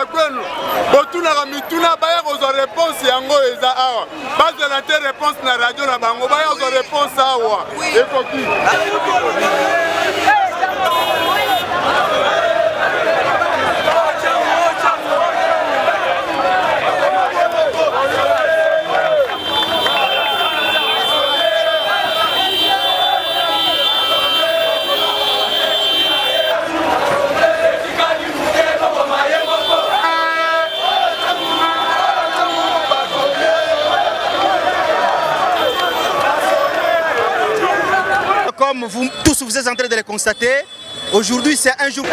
ya kwenu botunaka mituna baya kozwa réponse yango eza awa bazela te réponse na radio na bango baya kozwa réponse awa ekoki. Comme vous tous vous êtes en train de le constater, aujourd'hui c'est un jour.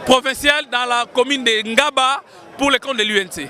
Provincial dans la commune de Ngaba pour le compte de l'UNC.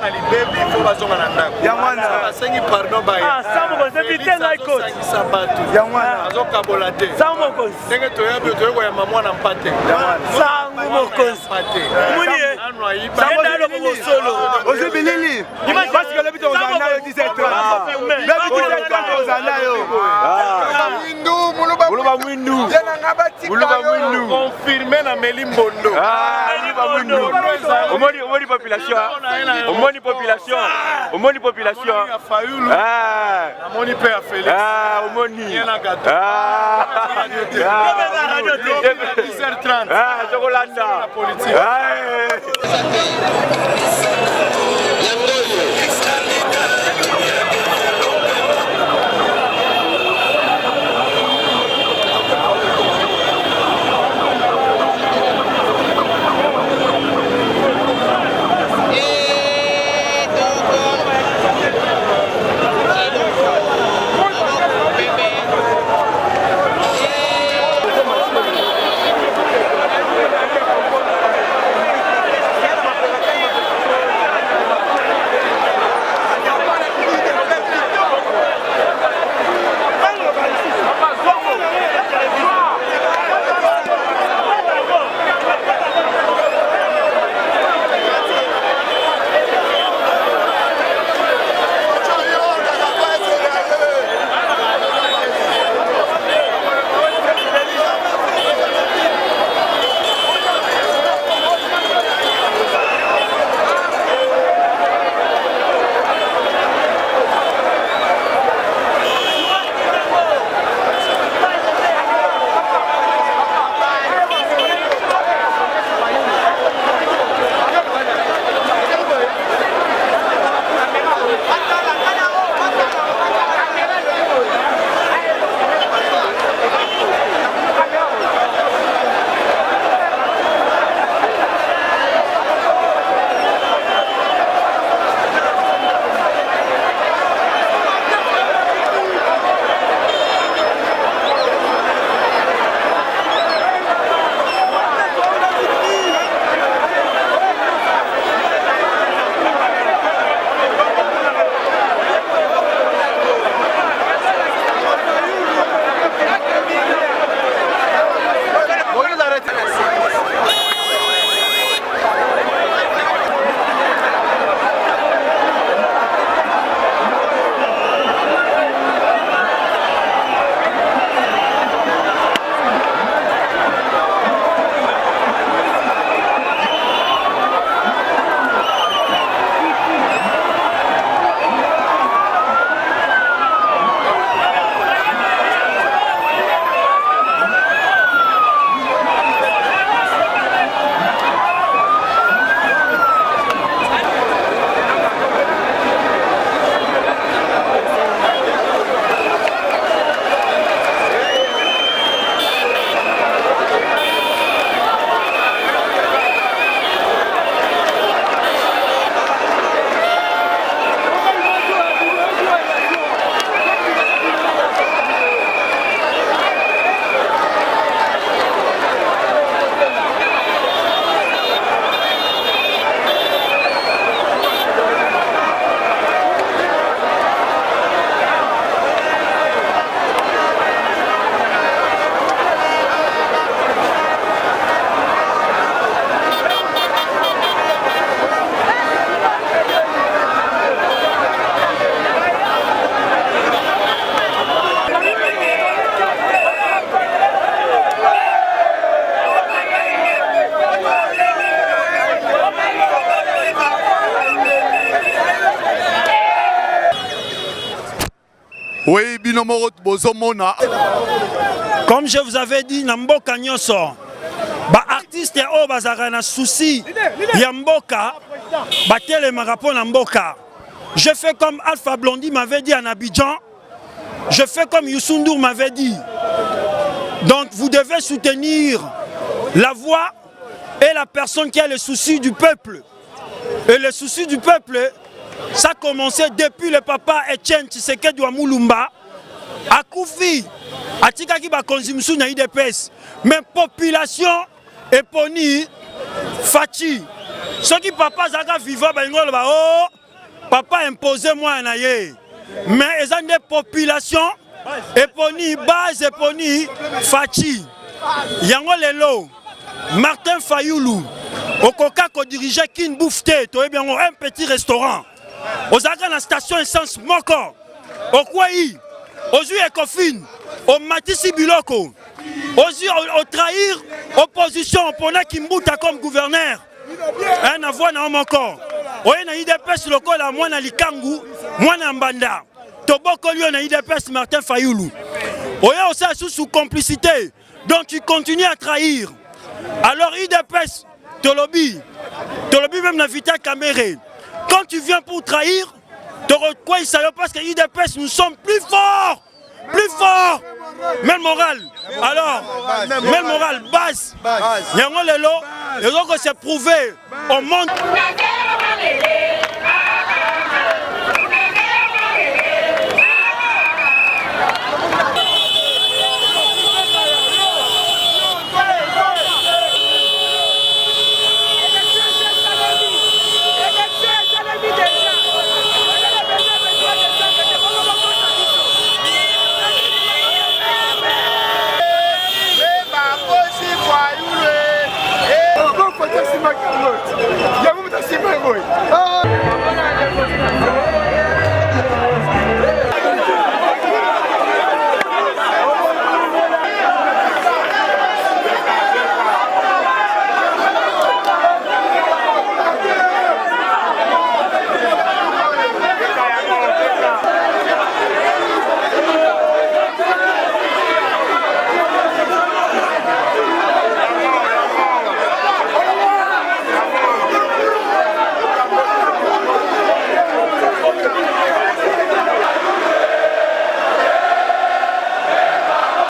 na libebi faut bazonga na ndako. Yamwana basengi pardon ba. Ah, Somo ko vite na iko. Yamwana azokabola te. Somo ko. Ndenge toyebi toyeko ya mama na mpate. Somo ko. Muni e. Senda lo ko solo. Ozibilili. Parce que le but on a na 17 ans. Le but on a na yo. Muluba Mwindu. Muluba Mwindu. Confirmé na Melimbondo. Muluba Mwindu. Omoni population. Omoni population. Omoni population. Omoni père Felix. Omoni. Radio 10h30. Chocolata. La politique. Oui, binomoro bozomona. Comme je vous avais dit, Namboka Nyoso, ba artiste o bazaka na souci ya mboka, ba tele marapo na mboka. Je fais comme Alpha Blondy m'avait dit en Abidjan. Je fais comme Youssou N'Dour m'avait dit. Donc vous devez soutenir la voix et la personne qui a le souci du peuple. Et le souci du peuple, ça a commencé depuis le papa Etienne Tshisekedi wa Mulumba. A Koufi, a Tikaki ba konzimsu na IDPS. Mais population eponi Fachi. Ce qui papa Zaga vivant ba ngolo ba oh papa imposé moi na ye. Mais ils ont des populations, eponi base, eponi fachi. Yango lelo, Martin Fayoulou, okoka ko dirigeait Kin Boufté, un petit restaurant. Aux agents la station essence moko, au Kouaï, aux yeux Ekofin, au Matisi Biloko, aux yeux au trahir opposition pendant Kimbuta comme gouverneur. Un avoué na moko. Oye na IDPS local à moi na Likangu, moi na Mbanda. Toboko lui na IDPS Martin Fayoulou. Oye aussi sous complicité. Donc tu continues à trahir. Alors IDPS, Tolobi même la vita Kamerhe. Quand tu viens pour trahir, quoi il s'agit parce que IDPS nous sommes plus forts. Même moral. Alors, même moral, base. Yango lelo, et donc c'est prouvé au monde.